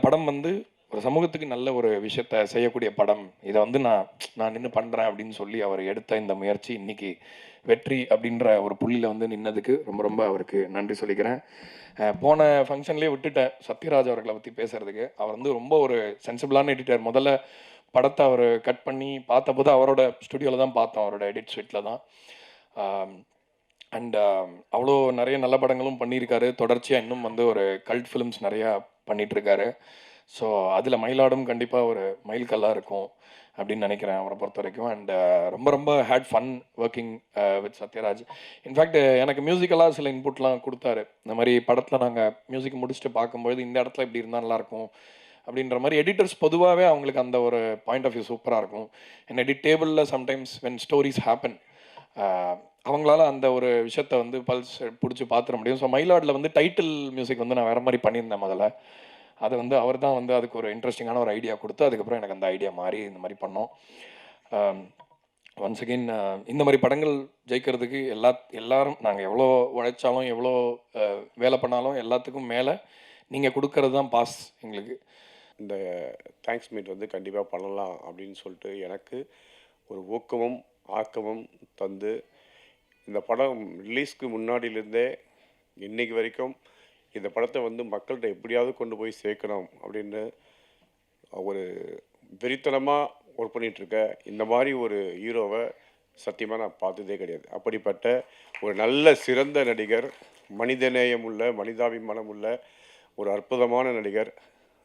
படம் வந்து ஒரு சமூகத்துக்கு நல்ல ஒரு விஷயத்த செய்யக்கூடிய படம். இத வந்து நான் நின்னு பண்றேன் அப்படின்னு சொல்லி அவர் எடுத்த இந்த முயற்சி இன்னைக்கு வெற்றி அப்படின்ற ஒரு புள்ளியில வந்து நின்னதுக்கு ரொம்ப ரொம்ப அவருக்கு நன்றி சொல்லிக்கிறேன். போன ஃபங்ஷன்லயே விட்டுட்டேன் சத்யராஜ் அவர்கள பத்தி பேசுறதுக்கு. அவர் வந்து ரொம்ப ஒரு சென்சிபிளான எடிட்டர். முதல்ல படத்த அவரு கட் பண்ணி பார்த்தபோது அவரோட ஸ்டுடியோல தான் பார்த்தோம். அவரோட எடிட் ஸ்வீட்ல தான். ஆம். அண்ட் அவ்வளோ நெறைய நல்ல படங்களும் பண்ணியிருக்காரு. தொடர்ச்சியா இன்னும் வந்து ஒரு கல்ட் ஃபிலிம்ஸ் நெறையா பண்ணிட்டுருக்காரு. ஸோ, அதில மயிலாடும் கண்டிப்பா ஒரு மைல்கல்லா இருக்கும் அப்படின்னு நெனைக்கிறேன் அவர பொறுத்தவரைக்கும். அண்ட் ரொம்ப ரொம்ப had fun working with Sathyaraj. In fact எனக்கு மியூசிக்கலா சில இன்புட்லாம் குடுத்தாரு. இந்த மாரி படத்தில நாங்க மியூசிக் முடிச்சுட்டு பார்க்கும்பொழுது, இந்த இடத்துல இப்படி இருந்தா நல்லாயிருக்கும். அப்படின்ற மாரி எடிட்டர்ஸ் பொதுவாவே அவங்களுக்கு அந்த ஒரு பாயிண்ட் ஆஃப் வியூ சூப்பரா இருக்கும். அண்ட் எடிட் டேபிள்ல சம்டைம்ஸ் வென் ஸ்டோரீஸ் ஹேப்பன் அ அவங்களால அந்த ஒரு விஷயத்த வந்து பல்ஸ் புடிச்சு பாத்துற முடியும். ஸோ மயிலாடுல வந்து டைட்டில் மியூசிக் வந்து நான் வேற மாரி பண்ணியிருந்தேன் முதல்ல. அத வந்து அவர் தான் வந்து அதுக்கு ஒரு இன்ட்ரஸ்டிங்கான ஒரு ஐடியா குடுத்து, அதுக்கப்புறம் எனக்கு அந்த ஐடியா மாறி இந்த மாரி பண்ணோம். அம் ஒன்ஸ் அகைன் இந்த மாரி படங்கள் ஜெயிக்கிறதுக்கு எல்லாரும் நாங்க எவ்வளோ உழைச்சாலும், எவ்வளோ அ வேலை பண்ணாலும் எல்லாத்துக்கும் மேல நீங்க குடுக்கறது தான் பாஸ் எங்களுக்கு. இந்த தேங்க்ஸ் மீட் வந்து கண்டிப்பாக பண்ணலாம் அப்படின்னு சொல்லிட்டு எனக்கு ஒரு ஊக்கமும் ஆக்கமும் தந்து இந்த படம் ரிலீஸ்க்கு முன்னாடியிலேருந்தே இன்னைக்கு வரைக்கும் இந்த படத்தை வந்து மக்கள்கிட்ட எப்படியாவது கொண்டு போய் சேர்க்கணும் அப்படின்னு ஒரு வெறித்தனமாக ஒர்க் பண்ணிகிட்ருக்க இந்த மாதிரி ஒரு ஹீரோவை சத்தியமாக நான் பார்த்ததே கிடையாது. அப்படிப்பட்ட ஒரு நல்ல சிறந்த நடிகர், மனிதநேயம் உள்ள மனிதாபிமானம் உள்ள ஒரு அற்புதமான நடிகர்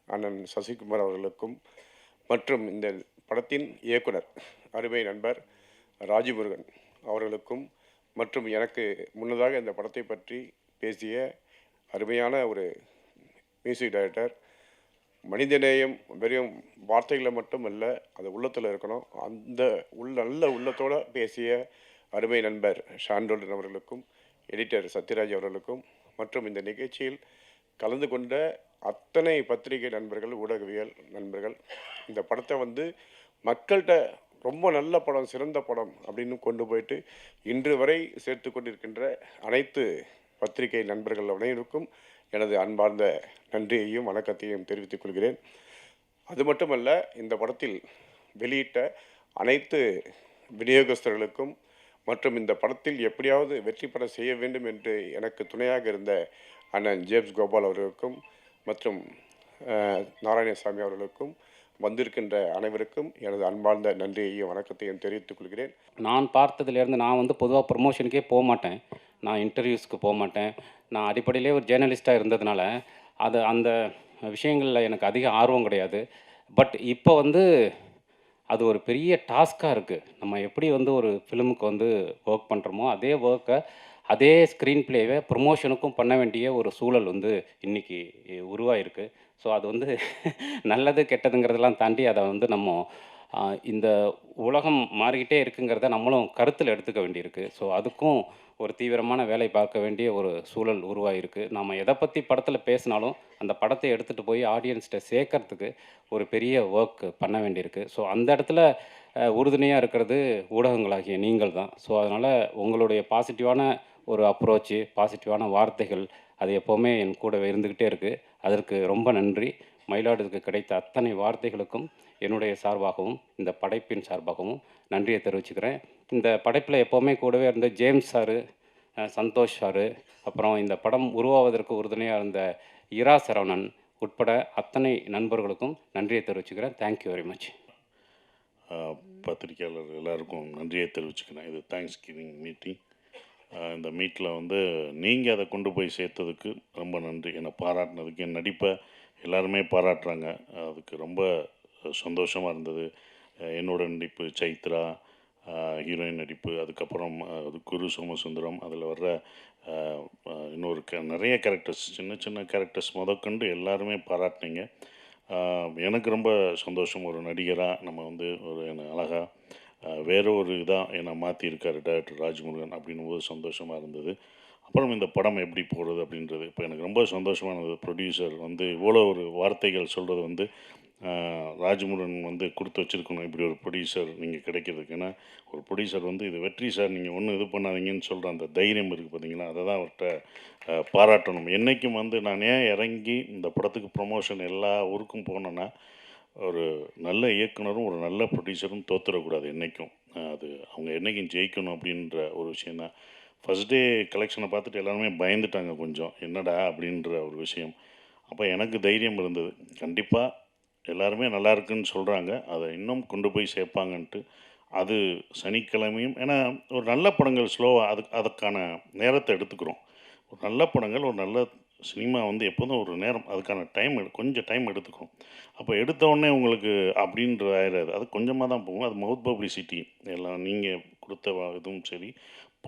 அண்ணன் சசிகுமார் அவர்களுக்கும் மற்றும் இந்த படத்தின் இயக்குனர் அருமை நண்பர் ராஜமுருகன் அவர்களுக்கும் மற்றும் எனக்கு முன்னதாக இந்த படத்தை பற்றி பேசிய அருமையான ஒரு மியூசிக் டைரக்டர். மனிதநேயம் வெறும் வார்த்தைகளில் மட்டும் அல்ல, அது உள்ளத்தில் இருக்கணும். அந்த நல்ல உள்ளத்தோடு பேசிய அருமை நண்பர் ஷாண்டோல்டன் அவர்களுக்கும் எடிட்டர் சத்யராஜ் அவர்களுக்கும் மற்றும் இந்த நிகழ்ச்சியில் கலந்து கொண்ட அத்தனை பத்திரிகை நண்பர்கள், ஊடகவியல் நண்பர்கள், இந்த படத்தை வந்து மக்கள்கிட்ட ரொம்ப நல்ல படம், சிறந்த படம் அப்படின்னு கொண்டு போயிட்டு இன்று வரை சேர்த்து கொண்டிருக்கின்ற அனைத்து பத்திரிகை நண்பர்கள் அனைவருக்கும் எனது அன்பார்ந்த நன்றியையும் வணக்கத்தையும் தெரிவித்துக் கொள்கிறேன். அது மட்டுமல்ல, இந்த படத்தில் வெளியிட்ட அனைத்து விநியோகஸ்தர்களுக்கும் மற்றும் இந்த படத்தில் எப்படியாவது வெற்றி பெற செய்ய வேண்டும் என்று எனக்கு துணையாக இருந்த அண்ணன் ஜேம்ஸ் கோபால் அவர்களுக்கும் மற்றும் நாராயணசாமி அவர்களுக்கும் வந்திருக்கின்ற அனைவருக்கும் எனது அன்பார்ந்த நன்றியையும் வணக்கத்தையும் தெரிவித்துக் கொள்கிறேன். நான் பார்த்ததுலேருந்து நான் வந்து பொதுவாக ப்ரமோஷனுக்கே போகமாட்டேன். நான் இன்டர்வியூஸ்க்கு போகமாட்டேன். நான் அடிப்படையிலே ஒரு ஜேர்னலிஸ்ட்டாக இருந்ததுனால, அந்த விஷயங்களில் எனக்கு அதிக ஆர்வம் கிடையாது. பட் இப்போ வந்து அது ஒரு பெரிய டாஸ்க்காக இருக்குது. நம்ம எப்படி வந்து ஒரு ஃபிலிமுக்கு வந்து ஒர்க் பண்ணுறோமோ, அதே ஒர்க்கை அதே ஸ்க்ரீன் ப்ளேவை ப்ரமோஷனுக்கும் பண்ண வேண்டிய ஒரு சூழல் வந்து இன்றைக்கி உருவாயிருக்கு. ஸோ அது வந்து நல்லது கெட்டதுங்கிறதெல்லாம் தாண்டி அதை வந்து நம்ம இந்த உலகம் மாறிக்கிட்டே இருக்குங்கிறத நம்மளும் கருத்தில் எடுத்துக்க வேண்டியிருக்கு. ஸோ அதுக்கும் ஒரு தீவிரமான வேலை பார்க்க வேண்டிய ஒரு சூழல் உருவாகிருக்கு. நம்ம எதை பற்றி படத்தில் பேசினாலும் அந்த படத்தை எடுத்துகிட்டு போய் ஆடியன்ஸ்கிட்ட சேர்க்கறதுக்கு ஒரு பெரிய ஒர்க் பண்ண வேண்டியிருக்கு. ஸோ அந்த இடத்துல உறுதுணையாக இருக்கிறது ஊடகங்களாகிய நீங்கள் தான். ஸோ அதனால் உங்களுடைய பாசிட்டிவான ஒரு அப்ரோச்சு, பாசிட்டிவான வார்த்தைகள் அது எப்போவுமே என் கூடவே இருந்துக்கிட்டே இருக்குது. அதற்கு ரொம்ப நன்றி. மயிலாடுதுறைக்கு கிடைத்த அத்தனை வார்த்தைகளுக்கும் என்னுடைய சார்பாகவும், இந்த படைப்பின் சார்பாகவும் நன்றியை தெரிவிச்சுக்கிறேன். இந்த படைப்பில் எப்போவுமே கூடவே இருந்த ஜேம்ஸ் சாரு, சந்தோஷ் சாரு, அப்புறம் இந்த படம் உருவாவதற்கு உறுதுணையாக இருந்த இரா சரவணன் உட்பட அத்தனை நண்பர்களுக்கும் நன்றியை தெரிவிச்சுக்கிறேன். Thank you very much. பத்திரிகையாளர் எல்லாருக்கும் நன்றியை தெரிவிச்சுக்கிறேன். இது தேங்க்ஸ் கிவிங் மீட்டிங். இந்த மீட்டில் வந்து நீங்கள் அதை கொண்டு போய் சேர்த்ததுக்கு ரொம்ப நன்றி. என்னை பாராட்டினதுக்கு, என் நடிப்பை எல்லாருமே பாராட்டுறாங்க. அதுக்கு ரொம்ப சந்தோஷமாக இருந்தது. என்னோட நடிப்பு, சைத்ரா ஹீரோயின் நடிப்பு, அதுக்கப்புறம் அது குரு சோமசுந்தரம், அதில் வர்ற இன்னொரு நிறைய கேரக்டர்ஸ், சின்ன சின்ன கேரக்டர்ஸ் முதற்கொண்டு எல்லாருமே பாராட்டினீங்க. எனக்கு ரொம்ப சந்தோஷம். ஒரு நடிகராக நம்ம வந்து ஒரு என்னை அழகாக வேறு ஒரு இதாக என்னை மாற்றியிருக்காரு டைரக்டர் ராஜமுருகன் அப்படின்னும்போது சந்தோஷமாக இருந்தது. அப்புறம் இந்த படம் எப்படி போகிறது அப்படின்றது இப்போ எனக்கு ரொம்ப சந்தோஷமானது. ப்ரொடியூசர் வந்து இவ்வளோ ஒரு வார்த்தைகள் சொல்கிறது வந்து ராஜமுருகன் வந்து கொடுத்து வச்சுருக்கணும் இப்படி ஒரு ப்ரொடியூசர் நீங்கள் கிடைக்கிறதுக்கு. ஏன்னா ஒரு ப்ரொடியூசர் வந்து இது வெற்றி சார் நீங்கள் ஒன்றும் இது பண்ணாதீங்கன்னு சொல்கிற அந்த தைரியம் இருக்குது பார்த்தீங்களா, அதை தான் அவர்கிட்ட பாராட்டணும். என்றைக்கும் வந்து நான் ஏன் இறங்கி இந்த படத்துக்கு ப்ரொமோஷன் எல்லா ஊருக்கும் போனேன்னா, ஒரு நல்ல இயக்குனரும் ஒரு நல்ல ப்ரொடியூசரும் தோத்துடக்கூடாது என்றைக்கும். அது அவங்க என்றைக்கும் ஜெயிக்கணும் அப்படின்ற ஒரு விஷயம் தான். ஃபஸ்ட் டே கலெக்ஷனை பார்த்துட்டு எல்லாருமே பயந்துட்டாங்க கொஞ்சம், என்னடா அப்படின்ற ஒரு விஷயம். அப்போ எனக்கு தைரியம் இருந்தது, கண்டிப்பாக எல்லாருமே நல்லா இருக்குன்னு சொல்கிறாங்க, அதை இன்னும் கொண்டு போய் சேர்ப்பாங்கன்ட்டு. அது சனிக்கிழமையும், ஏன்னா ஒரு நல்ல படங்கள் ஸ்லோவாக அதுக்கான நேரத்தை எடுத்துக்கிறோம். ஒரு நல்ல படங்கள், ஒரு நல்ல சினிமா வந்து எப்போதும் ஒரு நேரம் அதுக்கான கொஞ்சம் டைம் எடுத்துக்கும். அப்போ எடுத்த உடனே உங்களுக்கு அப்படின்ற ஆயிடாது, அது கொஞ்சமாக தான் போகும். அது மவுத் பப்ளிசிட்டி எல்லாம் நீங்கள் கொடுத்த இதுவும் சரி,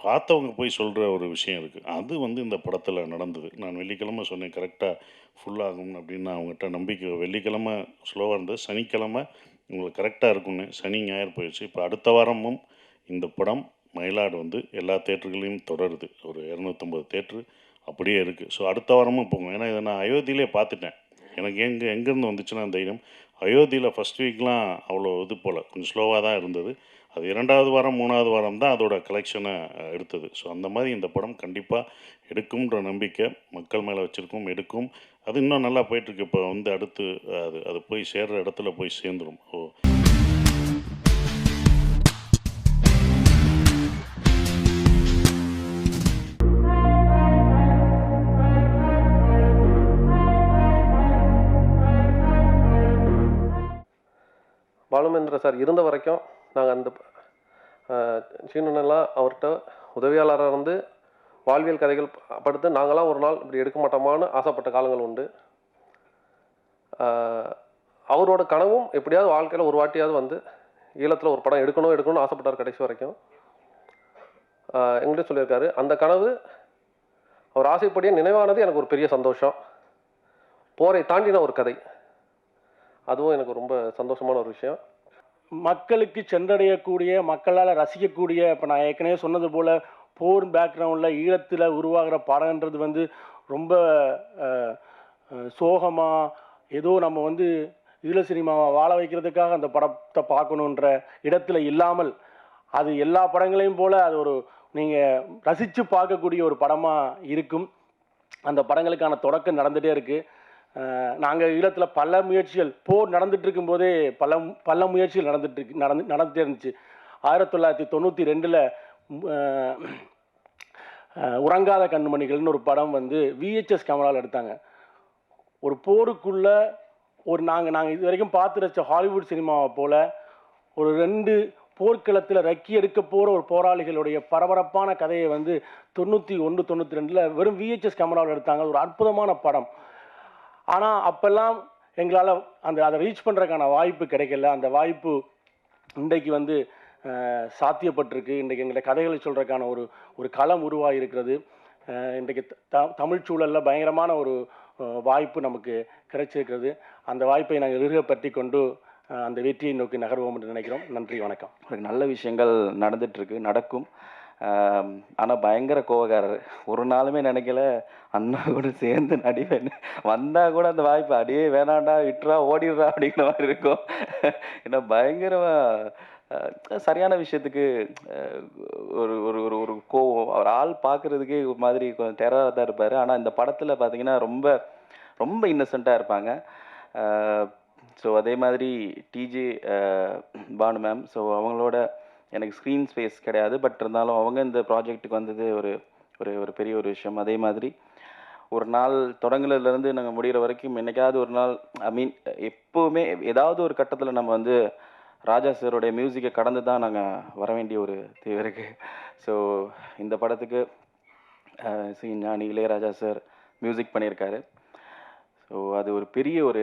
பார்த்தவங்க போய் சொல்கிற ஒரு விஷயம் இருக்குது. அது வந்து இந்த படத்தில் நடந்தது. நான் வெள்ளிக்கிழமை சொன்னேன் கரெக்டாக ஃபுல்லாகும் அப்படின்னு. நான் அவங்ககிட்ட நம்பிக்கை, வெள்ளிக்கிழமை ஸ்லோவாக இருந்தது, சனிக்கிழமை உங்களுக்கு கரெக்டாக இருக்கும்னு. சனி ஞாயிறு போயிடுச்சு. இப்போ அடுத்த வாரமும் இந்த படம் மயிலாடு வந்து எல்லா தேட்டர்களையும் தொடருது. ஒரு 250 தேட்ரு அப்படியே இருக்குது. ஸோ அடுத்த வாரமும் போகும். ஏன்னா இதை நான் அயோத்தியிலே பார்த்துட்டேன். எனக்கு எங்கேருந்து வந்துச்சுன்னா தைரியம், அயோத்தியில் ஃபஸ்ட் வீக்லாம் அவ்வளோ இது போல் கொஞ்சம் ஸ்லோவாக தான் இருந்தது. அது 2வது வாரம் 3வது வாரம் தான் அதோட கலெக்ஷனை எடுத்தது. ஸோ அந்த மாதிரி இந்த படம் கண்டிப்பாக எடுக்கும்ன்ற நம்பிக்கை மக்கள் மேலே வச்சுருக்கோம், எடுக்கும். அது இன்னும் நல்லா போயிட்டுருக்கு. இப்போ வந்து அடுத்து அது போய் சேர்கிற இடத்துல போய் சேர்ந்துடும். பாலுமேந்திர சார் இருந்த வரைக்கும் நாங்கள் அந்த சீனனெல்லாம் அவர்கிட்ட உதவியாளராக இருந்து வாழ்வியல் கதைகள் படுத்து நாங்களாம் ஒரு நாள் இப்படி எடுக்க மாட்டோமான்னு ஆசைப்பட்ட காலங்கள் உண்டு. அவரோட கனவும் எப்படியாவது வாழ்க்கையில் ஒரு வாட்டியாவது வந்து ஈழத்தில் ஒரு படம் எடுக்கணும்னு ஆசைப்பட்டார் கடைசி வரைக்கும். எங்கிட்ட சொல்லியிருக்காரு, அந்த கனவு அவர் ஆசைப்படியே நினைவானது எனக்கு ஒரு பெரிய சந்தோஷம். போரை தாண்டின ஒரு கதை, அதுவும் எனக்கு ரொம்ப சந்தோஷமான ஒரு விஷயம். மக்களுக்கு சென்றடையக்கூடிய, மக்களால் ரசிக்கக்கூடிய, இப்போ நான் ஏற்கனவே சொன்னது போல் போர் பேக்ரவுண்டில் ஈழத்தில் உருவாகிற படம்ன்றது வந்து ரொம்ப சோகமாக ஏதோ நம்ம வந்து ஈழ சினிமாவை வாழ வைக்கிறதுக்காக அந்த படத்தை பார்க்கணுன்ற இடத்துல இல்லாமல், அது எல்லா படங்களையும் போல் அது ஒரு நீங்கள் ரசித்து பார்க்கக்கூடிய ஒரு படமாக இருக்கும். அந்த படங்களுக்கான தொடக்கம் நடந்துகிட்டே இருக்குது. நாங்கள் ஈழத்தில் பல முயற்சிகள், போர் நடந்துட்டு இருக்கும்போதே பல முயற்சிகள் நடந்துகிட்டே இருந்துச்சு. 1992 உறங்காத கண்மணிகள்னு ஒரு படம் வந்து VHS கேமராவில் எடுத்தாங்க. ஒரு போருக்குள்ள நாங்கள் இது வரைக்கும் பார்த்து ரசித்த ஹாலிவுட் சினிமாவை போல் ஒரு 2 போர்க்களத்தில் ரக்கி எடுக்க போகிற ஒரு போராளிகளுடைய பரபரப்பான கதையை வந்து 91, 92 வெறும் VHS கேமராவில் எடுத்தாங்க. ஒரு அற்புதமான படம். ஆனால் அப்போல்லாம் எங்களால் அதை ரீச் பண்ணுறதுக்கான வாய்ப்பு கிடைக்கல. அந்த வாய்ப்பு இன்றைக்கு வந்து சாத்தியப்பட்டிருக்கு. இன்றைக்கு எங்களை கதைகளை சொல்கிறதுக்கான ஒரு களம் உருவாகி இருக்கிறது. இன்றைக்கு தமிழ் சூழலில் பயங்கரமான ஒரு வாய்ப்பு நமக்கு கிடைச்சிருக்கிறது. அந்த வாய்ப்பை நாங்கள் இறுகப்பற்றி கொண்டு அந்த வெற்றியை நோக்கி நகர்வோம் என்று நினைக்கிறோம். நன்றி, வணக்கம். நல்ல விஷயங்கள் நடந்துகிட்ருக்கு, நடக்கும். ஆனால் பயங்கர கோவக்காரர். ஒரு நாளுமே நினைக்கல அண்ணா கூட சேர்ந்து நடிவேன், வந்தால் கூட அந்த வாய்ப்பு அடியே வேணாண்டா, விட்டுறா, ஓடிடுறா அப்படிங்கிற மாதிரி இருக்கும். ஏன்னா பயங்கரமாக சரியான விஷயத்துக்கு ஒரு ஒரு ஒரு ஒரு கோவம். அவர் ஆள் பார்க்குறதுக்கே ஒரு மாதிரி கொஞ்சம் டெரராக தான் இருப்பார். ஆனால் இந்த படத்தில் பார்த்தீங்கன்னா ரொம்ப ரொம்ப இன்னசென்ட்டாக இருப்பாங்க. ஸோ அதே மாதிரி டிஜே பானு மேம், ஸோ அவங்களோட எனக்கு ஸ்க்ரீன் ஸ்பேஸ் கிடையாது. பட் இருந்தாலும் அவங்க இந்த ப்ராஜெக்ட்டுக்கு வந்தது ஒரு ஒரு ஒரு பெரிய ஒரு விஷயம். அதே மாதிரி ஒரு நாள் தொடங்குனதுலேருந்து நாங்கள் முடிகிற வரைக்கும் என்றைக்காவது ஒரு நாள், எப்போவுமே ஏதாவது ஒரு கட்டத்தில் நம்ம வந்து ராஜா சாரோடைய மியூசிக்கை கடந்து தான் நாங்கள் வர வேண்டிய ஒரு தேவை இருக்குது. ஸோ இந்த படத்துக்கு ஞானி இளையராஜா சார் மியூசிக் பண்ணியிருக்காரு. ஸோ அது ஒரு பெரிய ஒரு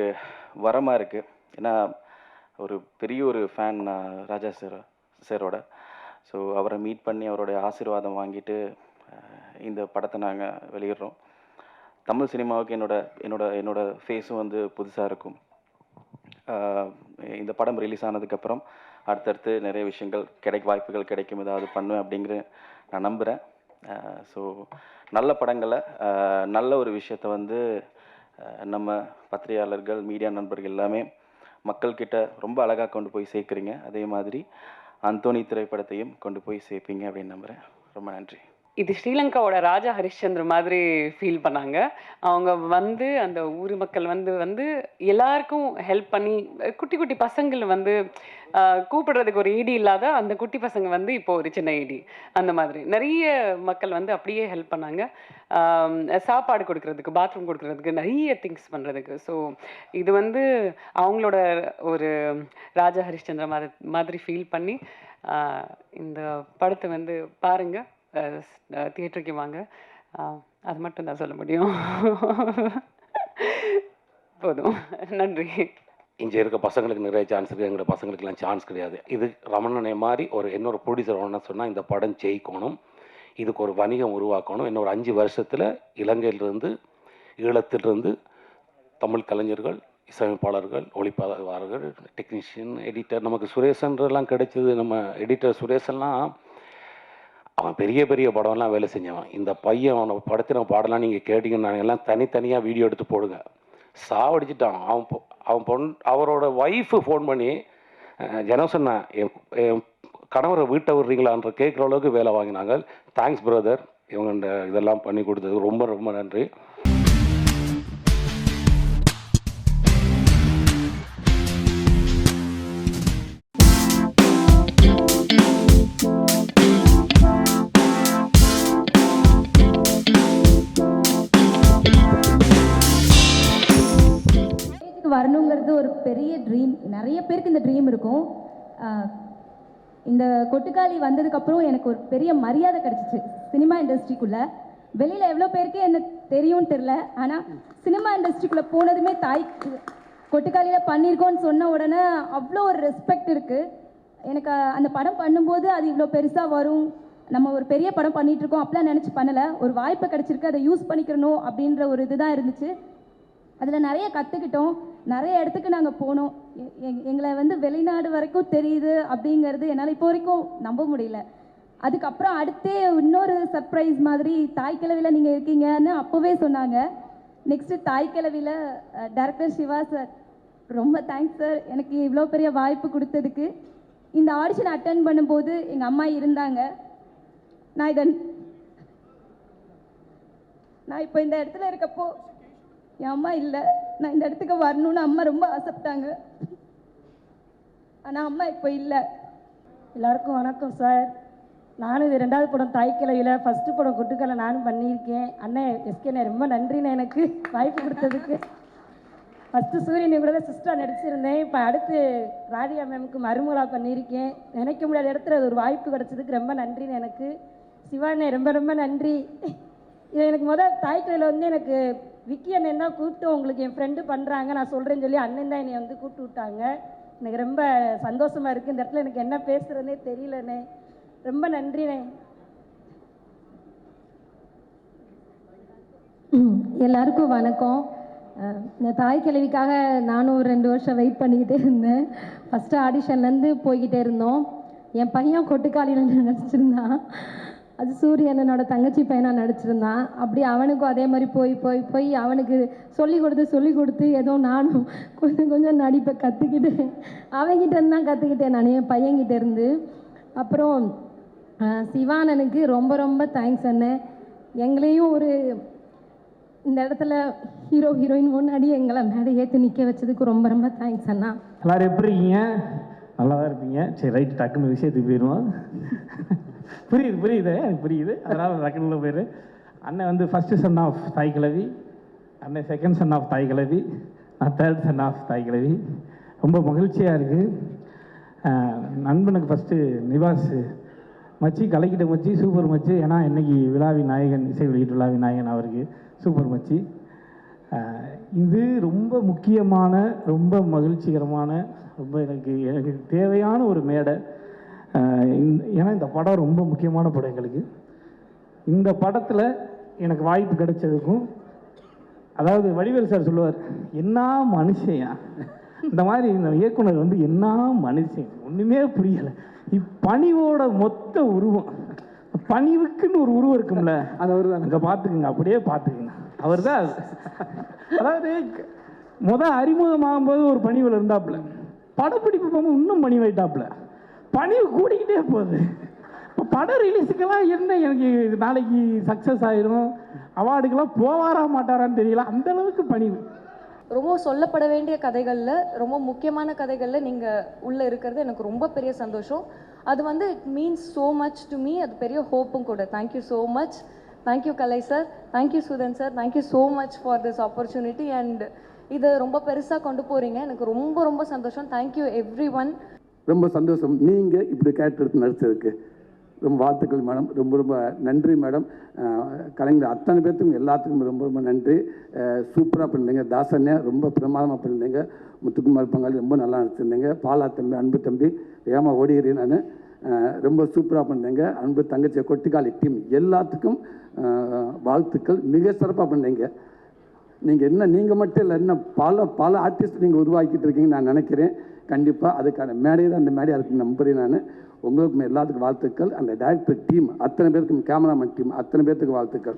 வரமாக இருக்குது. ஏன்னா ஒரு பெரிய ஒரு ஃபேன் நான் ராஜா சாரோட. ஸோ அவரை மீட் பண்ணி அவருடைய ஆசீர்வாதம் வாங்கிட்டு இந்த படத்தை நாங்கள் வெளியிடுறோம். தமிழ் சினிமாவுக்கு என்னோட ஃபேஸும் வந்து புதுசாக இருக்கும். இந்த படம் ரிலீஸ் ஆனதுக்கப்புறம் அடுத்தடுத்து நிறைய விஷயங்கள் வாய்ப்புகள் கிடைக்கும், ஏதாவது பண்ணுவேன் அப்படிங்கிற நான் நம்புகிறேன். ஸோ நல்ல படங்களை, நல்ல ஒரு விஷயத்தை வந்து நம்ம பத்திரிகையாளர்கள், மீடியா நண்பர்கள் எல்லாமே மக்கள்கிட்ட ரொம்ப அழகாக கொண்டு போய் சேர்க்குறீங்க. அதே மாதிரி அந்தோனி திரைப்படத்தையும் கொண்டு போய் சேர்ப்பீங்க அப்படின்னு நம்புகிறேன். ரொம்ப நன்றி. இது ஸ்ரீலங்காவோட ராஜா ஹரிஷ்சந்திர மாதிரி ஃபீல் பண்ணாங்க. அவங்க வந்து அந்த ஊர் மக்கள் வந்து எல்லாருக்கும் ஹெல்ப் பண்ணி குட்டி குட்டி பசங்கள் வந்து கூப்பிடுறதுக்கு ஒரு ஈடி இல்லாத அந்த குட்டி பசங்க வந்து இப்போ ஒரு சின்ன ஈடி அந்த மாதிரி நிறைய மக்கள் வந்து அப்படியே ஹெல்ப் பண்ணாங்க. சாப்பாடு கொடுக்கறதுக்கு, பாத்ரூம் கொடுக்கறதுக்கு, நிறைய திங்ஸ் பண்ணுறதுக்கு. ஸோ இது வந்து அவங்களோட ஒரு ராஜா ஹரிஷ்சந்திர மாதிரி ஃபீல் பண்ணி இந்த படத்தை வந்து பாருங்கள், தியேட்டருக்கு வாங்க. அது மட்டும் தான் சொல்ல முடியும். போதும். நன்றி. இங்கே இருக்க பசங்களுக்கு நிறைய சான்ஸ் இருக்குது, எங்களோட பசங்களுக்கெல்லாம் சான்ஸ் கிடையாது. இது ரமணனை மாதிரி இன்னொரு ப்ரொடியூசர் ஒன்று சொன்னால் இந்த படம் ஜெயிக்கணும், இதுக்கு ஒரு வணிகம் உருவாக்கணும். இன்னொரு 5 வருஷத்தில் இலங்கையிலிருந்து, ஈழத்திலிருந்து தமிழ் கலைஞர்கள், இசையமைப்பாளர்கள், ஒளிப்பதிவாளர்கள், டெக்னீஷியன், எடிட்டர், நமக்கு சுரேஷன்றெல்லாம் கிடைச்சது. நம்ம எடிட்டர் சுரேஷன்லாம் அவன் பெரிய பெரிய படம்லாம் வேலை செஞ்சவன். இந்த பையன் அவனை படத்தின பாடலாம் நீங்கள் கேட்டிங்கன்னா எல்லாம் தனித்தனியாக வீடியோ எடுத்து போடுங்க. சாவடிச்சிட்டான். அவரோட ஒய்ஃபு ஃபோன் பண்ணி ஜனம் சொன்னேன், என் கணவரை வீட்டை விடுறீங்களான்ற கேட்குற அளவுக்கு வேலை வாங்கினாங்க. தேங்க்ஸ் பிரதர், இவங்க இதெல்லாம் பண்ணி கொடுத்தது ரொம்ப ரொம்ப நன்றி. வரணுங்கிறது ஒரு பெரிய ட்ரீம். நிறைய பேருக்கு இந்த ட்ரீம் இருக்கும். இந்த கொட்டுக்காளி வந்ததுக்கப்புறம் எனக்கு ஒரு பெரிய மரியாதை கிடச்சிச்சு சினிமா இண்டஸ்ட்ரிக்குள்ளே. வெளியில் எவ்வளோ பேருக்கு என்ன தெரியும்னு தெரில, ஆனால் சினிமா இண்டஸ்ட்ரிக்குள்ளே போனதுமே கொட்டுக்காளியில் பண்ணியிருக்கோன்னு சொன்ன உடனே அவ்வளோ ஒரு ரெஸ்பெக்ட் இருக்குது எனக்கு. அந்த படம் பண்ணும்போது அது இவ்வளோ பெருசாக வரும், நம்ம ஒரு பெரிய படம் பண்ணிகிட்ருக்கோம் அப்படிலாம் நினச்சி பண்ணலை. ஒரு வாய்ப்பு கிடச்சிருக்கு, அதை யூஸ் பண்ணிக்கிறணும் அப்படின்ற ஒரு இதுதான் இருந்துச்சு. அதில் நிறைய கற்றுக்கிட்டோம், நிறைய இடத்துக்கு நாங்கள் போனோம். எங்களை வந்து வெளிநாடு வரைக்கும் தெரியுது அப்படிங்கிறது என்னால் இப்போ வரைக்கும் நம்ப முடியல. அதுக்கப்புறம் அடுத்தே இன்னொரு சர்ப்ரைஸ் மாதிரி தாய் கிழவியில் நீங்கள் இருக்கீங்கன்னு அப்போவே சொன்னாங்க. நெக்ஸ்ட்டு தாய் கிழவியில் டைரக்டர் சிவா சார், ரொம்ப தேங்க்ஸ் சார் எனக்கு இவ்வளோ பெரிய வாய்ப்பு கொடுத்ததுக்கு. இந்த ஆடிஷன் அட்டன் பண்ணும்போது எங்கள் அம்மா இருந்தாங்க. நான் இப்போ இந்த இடத்துல இருக்கப்போ என் அம்மா இல்லை. நான் இந்த இடத்துக்கு வரணும்னு அம்மா ரொம்ப ஆசைப்பட்டாங்க, ஆனால் அம்மா இப்போ இல்லை. எல்லாருக்கும் வணக்கம் சார். நானும் இது 2வது படம் தாய் கிழவியில், ஃபஸ்ட்டு படம் கொட்டுக்கால நானும் பண்ணியிருக்கேன். அண்ணன் எஸ்கேண்ணே ரொம்ப நன்றிண்ணே எனக்கு வாய்ப்பு கொடுத்ததுக்கு. ஃபஸ்ட்டு சூரியனை கூட தான் சிஸ்டராக நடிச்சிருந்தேன். இப்போ அடுத்து ராதிகா மேமுக்கு மருமகளாக பண்ணியிருக்கேன். நினைக்க முடியாத இடத்துல அது ஒரு வாய்ப்பு கிடச்சதுக்கு ரொம்ப நன்றிண்ணே எனக்கு. சிவாண்ணே ரொம்ப ரொம்ப நன்றி. இது எனக்கு தாய் கிழவியில் வந்து எனக்கு விக்கி அண்ணன் தான் கூப்பிட்டு உங்களுக்கு என் ஃப்ரெண்டு பண்ணுறாங்க நான் சொல்கிறேன்னு சொல்லி அண்ணன் தான் என்னை வந்து கூப்பிட்டு விட்டாங்க. எனக்கு ரொம்ப சந்தோஷமாக இருக்குது. இந்த இடத்துல எனக்கு என்ன பேசுகிறதுனே தெரியலண்ணே. ரொம்ப நன்றிண்ணே. எல்லாருக்கும் வணக்கம். இந்த தாய் கிழவிக்காக நானும் ஒரு 2 வருஷம் வெயிட் பண்ணிக்கிட்டே இருந்தேன். ஃபஸ்ட்டு ஆடிஷன்லேருந்து போய்கிட்டே இருந்தோம். என் பையன் கொட்டுக்காளியில் நடிச்சிருந்தான். அது சூரியனோட தங்கச்சி பையனாக நடிச்சிருந்தான். அப்படி அவனுக்கும் அதே மாதிரி போய் அவனுக்கு சொல்லி கொடுத்து ஏதோ நானும் கொஞ்சம் நடிப்பை கற்றுக்கிட்டேன். அவன்கிட்ட இருந்து தான் கற்றுக்கிட்டேன் நான், என் பையன்கிட்ட இருந்து. அப்புறம் சிவானனுக்கு ரொம்ப ரொம்ப தேங்க்ஸ் அண்ணன். எங்களையும் ஒரு இந்த இடத்துல ஹீரோயின் முன்னாடி எங்களை மேலே ஏற்றி நிற்க வச்சதுக்கு ரொம்ப ரொம்ப தேங்க்ஸ் அண்ணா. எல்லோரும் எப்படி இருக்கீங்க? நல்லா தான் இருப்பீங்க. சரி ரைட்டு, டக்குன்னு விஷயத்துக்கு போயிடுவோம். புரியுது எனக்கு புரியுது, அதனால் டக்குன்னு போயிரு. அண்ணன் வந்து ஃபஸ்ட்டு சன் ஆஃப் தாய் கிழவி, அண்ணன் செகண்ட் சன் ஆஃப் தாய் கிழவி, நான் 3rd சன் ஆஃப் தாய் கிழவி. ரொம்ப மகிழ்ச்சியாக இருக்குது. நண்பனுக்கு ஃபஸ்ட்டு நிவாஸ் மச்சி கலக்கிட்ட மச்சி, சூப்பர் மச்சி. ஏன்னா இன்றைக்கி விழாவின் நாயகன், இசை வெளியீட்டு விழாவின் நாயகன் அவருக்கு சூப்பர் மச்சி. இது ரொம்ப முக்கியமான, ரொம்ப மகிழ்ச்சிகரமான, ரொம்ப எனக்கு தேவையான ஒரு மேடை. ஏன்னா இந்த படம் ரொம்ப முக்கியமான படம் எங்களுக்கு. இந்த படத்தில் எனக்கு வாய்ப்பு கிடைச்சதுக்கும், அதாவது வடிவேல் சார் சொல்லுவார், என்ன மனுஷன் இந்த மாதிரி இந்த இயக்குனர் வந்து என்ன மனுஷன் ஒன்றுமே புரியலை. பணிவோட மொத்த உருவம், பணிவுக்குன்னு ஒரு உருவம் இருக்கும்ல, அது அவர் தான். அங்கே பார்த்துக்குங்க, அப்படியே பார்த்துக்குங்க, அவர் தான். அதாவது அறிமுகமாகும்போது ஒரு பணிவில் இருந்தாப்புல, படப்பிடிப்பு போகும்போது இன்னும் பணிவாயிட்டாப்புல, பணிவு கூடிக்கிட்டே போகுது. இப்போ படம் ரிலீஸுக்கெல்லாம் என்ன எனக்கு நாளைக்கு சக்ஸஸ் ஆயிரும், அவார்டுக்கெல்லாம் போவாரா மாட்டாரான்னு தெரியல, அந்தளவுக்கு பணிவு. ரொம்ப சொல்லப்பட வேண்டிய கதைகளில், ரொம்ப முக்கியமான கதைகளில் நீங்கள் உள்ளே இருக்கிறது எனக்கு ரொம்ப பெரிய சந்தோஷம். அது வந்து it means so much to me. அது பெரிய ஹோப்பும் கூட. Thank you so much. Thank you Kalai sir, thank you Sudhan sir, thank you so much for this opportunity. And இது ரொம்ப பெருசாக கொண்டு போகிறீங்க, எனக்கு ரொம்ப ரொம்ப சந்தோஷம். Thank you everyone. ரொம்ப சந்தோஷம் நீங்கள் இப்படி கேரக்டர் எடுத்து நடித்ததுக்கு. ரொம்ப வாழ்த்துக்கள் மேடம். ரொம்ப ரொம்ப நன்றி மேடம். கலைஞர் அத்தனை பேர்த்துக்கும் எல்லாத்துக்கும் ரொம்ப ரொம்ப நன்றி. சூப்பராக பண்ணிருந்தீங்க. தாசன்யா ரொம்ப பிரமாதமாக பண்ணிருந்தீங்க. முத்துக்குமார் பங்காளி ரொம்ப நல்லா நடிச்சிருந்தீங்க. பாலா தம்பி, அன்பு தம்பி, ஏமா ஓடிகிறேன் நான், ரொம்ப சூப்பராக பண்ணீங்க. அன்பு தங்கச்சி, கொட்டிக்காளி டீம் எல்லாத்துக்கும் வாழ்த்துக்கள். மிக சிறப்பாக பண்ணீங்க. நீங்கள் என்ன நீங்கள் மட்டும் இல்லை, இன்னும் பல ஆர்டிஸ்ட் நீங்கள் உருவாக்கிட்டு இருக்கீங்கன்னு நான் நினைக்கிறேன். கண்டிப்பாக அதுக்கான மேடையை தான் அந்த மேடையாக இருக்குன்னு நம்புகிறேன் நான். உங்களுக்கும் எல்லாத்துக்கும் வாழ்த்துக்கள். அந்த டைரக்டர் டீம் அத்தனை பேருக்கும், கேமராமேன் டீம் அத்தனை பேர்த்துக்கு வாழ்த்துக்கள்.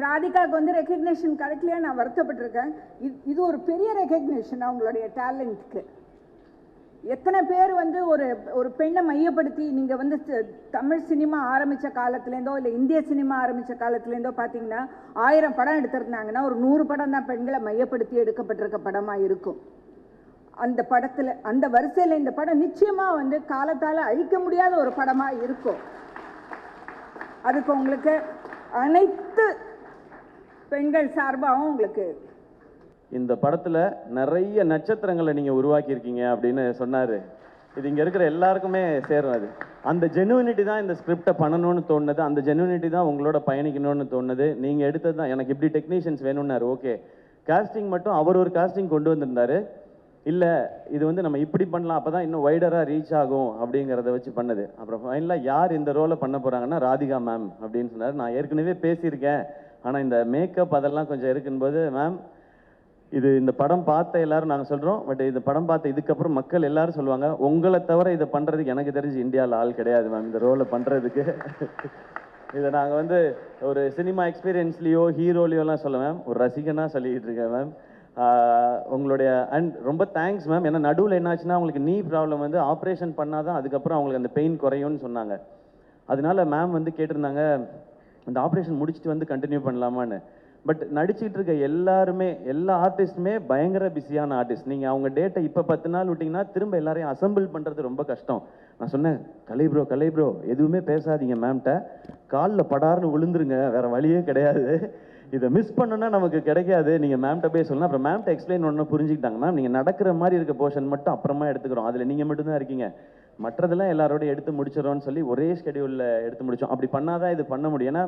ராதிகாவுக்கு வந்து ரெக்கக்னேஷன் கிடைக்கலையே நான் வருத்தப்பட்டிருக்கேன். இது ஒரு பெரிய ரெக்கக்னேஷன் அவங்களுடைய டேலண்ட்க்கு. எத்தனை பேர் வந்து ஒரு பெண்ணை மையப்படுத்தி நீங்கள் வந்து தமிழ் சினிமா ஆரம்பித்த காலத்துலேருந்தோ இல்லை இந்திய சினிமா ஆரம்பித்த காலத்துலேருந்தோ பார்த்தீங்கன்னா 1000 படம் எடுத்திருந்தாங்கன்னா ஒரு 100 படம் தான் பெண்களை மையப்படுத்தி எடுக்கப்பட்டிருக்க படமாக இருக்கும். அந்த படத்தில், அந்த வரிசையில் இந்த படம் நிச்சயமாக வந்து காலத்தால் அழிக்க முடியாத ஒரு படமாக இருக்கும். அதுக்கு உங்களுக்கு அனைத்து பெண்கள் சார்பாகவும் உங்களுக்கு. இந்த படத்தில் நிறைய நட்சத்திரங்களை நீங்கள் உருவாக்கியிருக்கீங்க அப்படின்னு சொன்னார். இது இங்கே இருக்கிற எல்லாருக்குமே சேரும். அது அந்த ஜெனுவினிட்டி தான் இந்த ஸ்கிரிப்டை பண்ணணும்னு தோணுது. அந்த ஜெனுவினிட்டி தான் உங்களோட பயணிக்கணும்னு தோணுது. நீங்கள் எடுத்தது தான். எனக்கு இப்படி டெக்னீஷியன்ஸ் வேணும்னாரு. ஓகே, காஸ்டிங் மட்டும் அவர் ஒரு காஸ்டிங் கொண்டு வந்திருந்தார். இல்லை இது வந்து நம்ம இப்படி பண்ணலாம், அப்போ தான் இன்னும் வைடராக ரீச் ஆகும் அப்படிங்கிறத வச்சு பண்ணது. அப்புறம் ஃபைனலாக யார் இந்த ரோலை பண்ண போகிறாங்கன்னா ராதிகா மேம் அப்படின்னு சொன்னார். நான் ஏற்கனவே பேசியிருக்கேன், ஆனால் இந்த மேக்கப் அதெல்லாம் கொஞ்சம் இருக்கும்போது மேம் இது இந்த படம் பார்த்த எல்லாரும் நாங்கள் சொல்கிறோம். பட் இந்த படம் பார்த்த இதுக்கப்புறம் மக்கள் எல்லாரும் சொல்லுவாங்க, உங்களை தவிர இதை பண்ணுறதுக்கு எனக்கு தெரிஞ்சு இந்தியாவில் ஆள் கிடையாது மேம் இந்த ரோலை பண்ணுறதுக்கு. இதை நாங்கள் வந்து ஒரு சினிமா எக்ஸ்பீரியன்ஸ்லேயோ ஹீரோலையோலாம் சொல்ல மேம், ஒரு ரசிகனாக சொல்லிக்கிட்டு இருக்கேன் மேம். உங்களுடைய அண்ட் ரொம்ப தேங்க்ஸ் மேம். ஏன்னா நடுவில் என்னாச்சுன்னா அவங்களுக்கு நீ ப்ராப்ளம் வந்து ஆப்ரேஷன் பண்ணால் தான் அதுக்கப்புறம் அவங்களுக்கு அந்த பெயின் குறையும்னு சொன்னாங்க. அதனால மேம் வந்து கேட்டிருந்தாங்க அந்த ஆப்ரேஷன் முடிச்சுட்டு வந்து கண்டினியூ பண்ணலாமான்னு. பட் நடிச்சிட்டு இருக்க எல்லாருமே, எல்லா ஆர்டிஸ்ட்டுமே பயங்கர பிஸியான ஆர்டிஸ்ட். நீங்கள் அவங்க டேட்டை இப்போ 10 நாள் விட்டிங்கன்னா திரும்ப எல்லாரையும் அசம்பிள் பண்ணுறது ரொம்ப கஷ்டம். நான் சொன்னேன், கலை ப்ரோ எதுவுமே பேசாதீங்க மேம்கிட்ட, காலில் படார்னு விழுந்துருங்க, வேறு வழியே கிடையாது, இதை மிஸ் பண்ணுன்னா நமக்கு கிடைக்காது, நீங்கள் மேம்கிட்ட போய் சொல்லணும். அப்புறம் மேம்கிட்ட எக்ஸ்பிளைன் ஒன்று புரிஞ்சுக்கிட்டாங்க. மேம் நீங்கள் நடக்கிற மாதிரி இருக்க போர்ஷன் மட்டும் அப்புறமா எடுத்துக்கிறோம், அதில் நீங்கள் மட்டும்தான் இருக்கீங்க, மற்றதெல்லாம் எல்லாரோடையும் எடுத்து முடிச்சிடறோன்னு சொல்லி ஒரே ஸ்கெடியூலில் எடுத்து முடித்தோம். அப்படி பண்ணாதான் இது பண்ண முடியும். ஏன்னா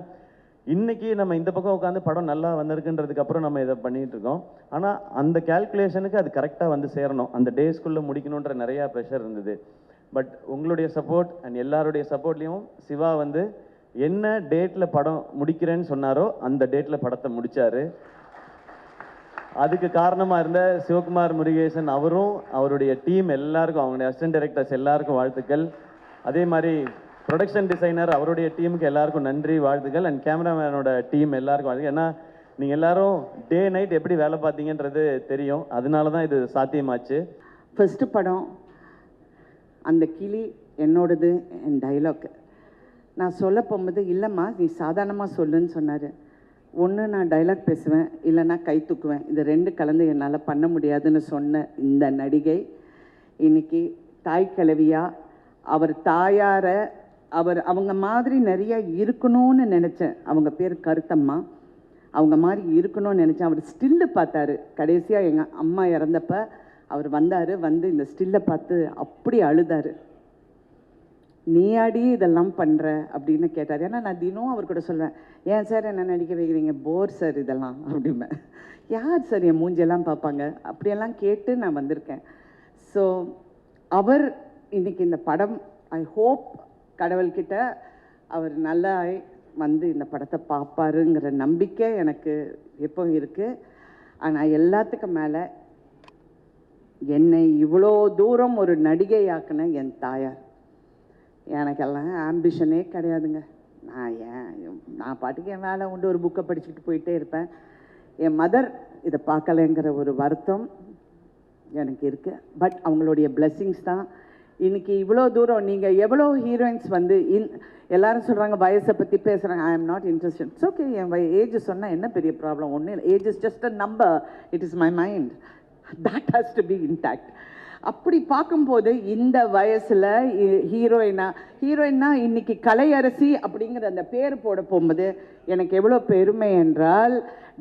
இன்றைக்கி நம்ம இந்த பக்கம் உட்காந்து படம் நல்லா வந்திருக்குன்றதுக்கு அப்புறம் நம்ம இதை பண்ணிகிட்டு இருக்கோம். ஆனால் அந்த கேல்குலேஷனுக்கு அது கரெக்டாக வந்து சேரணும், அந்த டேஸ்க்குள்ளே முடிக்கணுன்ற நிறையா ப்ரெஷர் இருந்தது. பட் உங்களுடைய சப்போர்ட் அண்ட் எல்லாருடைய சப்போர்ட்லேயும் சிவா வந்து என்ன டேட்டில் படம் முடிக்கிறேன்னு சொன்னாரோ அந்த டேட்டில் படத்தை முடித்தார். அதுக்கு காரணமாக இருந்த சிவகுமார் முருகேசன் அவரும் அவருடைய டீம் எல்லாருக்கும், அவங்களுடைய அசிஸ்டன்ட் டைரக்டர்ஸ் எல்லாருக்கும் வாழ்த்துக்கள். அதே மாதிரி ப்ரொடக்ஷன் டிசைனர் அவருடைய டீமுக்கு எல்லாருக்கும் நன்றி, வாழ்த்துக்கள். அண்ட் கேமராமேனோட டீம் எல்லாருக்கும் வாழ்த்துக்கள். ஏன்னா நீங்கள் எல்லாரும் டே நைட் எப்படி வேலை பார்த்தீங்கன்றது தெரியும், அதனால தான் இது சாத்தியமாச்சு. ஃபஸ்ட்டு படம் அந்த கிளி என்னோடது, என் டைலாக் நான் சொல்ல போகும்போது இல்லைம்மா நீ சாதாரணமாக சொல்லுன்னு சொன்னார். ஒன்று நான் டைலாக் பேசுவேன், இல்லைன்னா கை தூக்குவேன், இது 2 கலந்து என்னால் பண்ண முடியாதுன்னு சொன்ன இந்த நடிகை இன்னைக்கு தாய் கிழவியாக, அவர் தாயாரை அவங்க மாதிரி நிறைய இருக்கணும்னு நினச்சேன். அவங்க பேர் கருத்தம்மா, அவங்க மாதிரி இருக்கணும்னு நினச்சேன். அவர் ஸ்டில்லு பார்த்தாரு. கடைசியாக எங்கள் அம்மா இறந்தப்ப அவர் வந்தார், வந்து இந்த ஸ்டில்லை பார்த்து அப்படி அழுதார். நீயாடி இதெல்லாம் பண்ணுற அப்படின்னு கேட்டார். ஏன்னா நான் தினம் அவர் கூட சொல்வேன், ஏன் சார் என்ன நடிக்க வைக்கிறீங்க, போர் சார் இதெல்லாம் அப்படிம்பேன். யார் சார் என் மூஞ்செல்லாம் பார்ப்பாங்க, அப்படியெல்லாம் கேட்டு நான் வந்திருக்கேன். ஸோ அவர் இன்றைக்கி இந்த படம், ஐ ஹோப் கடவுள்கிட்ட அவர் நல்லா வந்து இந்த படத்தை பார்ப்பாருங்கிற நம்பிக்கை எனக்கு எப்பவும் இருக்குது. ஆனால் எல்லாத்துக்கும் மேலே என்னை இவ்வளோ தூரம் ஒரு நடிகையாக்குன என் தாயார். எனக்கெல்லாம் ஆம்பிஷனே கிடையாதுங்க. நான் பாட்டுக்கு என் வேலை உண்டு, ஒரு புக்கை படிச்சுக்கிட்டு போயிட்டே இருப்பேன். என் மதர் இதை பார்க்கலைங்கிற ஒரு வருத்தம் எனக்கு இருக்குது. பட் அவங்களுடைய blessings தான் இன்னைக்கு இவ்வளோ தூரம். நீங்கள் எவ்வளோ ஹீரோயின்ஸ் வந்து எல்லாரும் சொல்கிறாங்க வயசை பற்றி பேசுகிறாங்க. I am not interested. It's okay. என் ஏஜ் சொன்னால் என்ன பெரிய ப்ராப்ளம்? ஒன்றும் இல்லை. Age is just a number. It is my mind. That has to be intact. அப்படி பார்க்கும்போது இந்த வயசில் ஹீரோயின்னா இன்னைக்கு கலையரசி அப்படிங்கிற அந்த பேர் போட போகும்போது எனக்கு எவ்வளோ பெருமை என்றால்,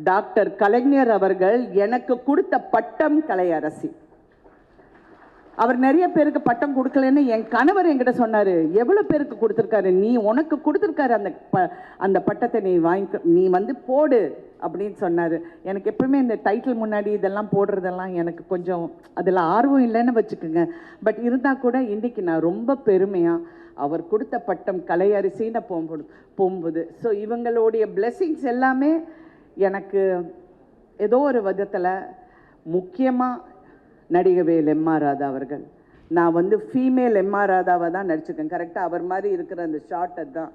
டாக்டர் கலைஞர் அவர்கள் எனக்கு கொடுத்த பட்டம் கலையரசி. அவர் நிறைய பேருக்கு பட்டம் கொடுக்கலன்னு என் கணவர் என்கிட்ட சொன்னார். எவ்வளோ பேருக்கு கொடுத்துருக்காரு, நீ உனக்கு கொடுத்துருக்காரு அந்த பட்டத்தை, நீ வந்து போடு அப்படின்னு சொன்னார். எனக்கு எப்பவுமே இந்த டைட்டில் முன்னாடி இதெல்லாம் போடுறதெல்லாம் எனக்கு கொஞ்சம் அதில் ஆர்வம் இல்லைன்னு வச்சுக்கோங்க. பட் இருந்தால் கூட இன்றைக்கி நான் ரொம்ப பெருமையாக அவர் கொடுத்த பட்டம் கலையரசின்னு போகும்போது ஸோ இவங்களுடைய blessings எல்லாமே எனக்கு ஏதோ ஒரு விதத்தில் முக்கியமாக நடிகவேல் எம்.ஆர். ராதா அவர்கள். நான் வந்து ஃபீமேல் எம்.ஆர். ராதாவை தான் நடிச்சிருக்கேன். கரெக்டாக அவர் மாதிரி இருக்கிற அந்த ஷார்ட் அதுதான்.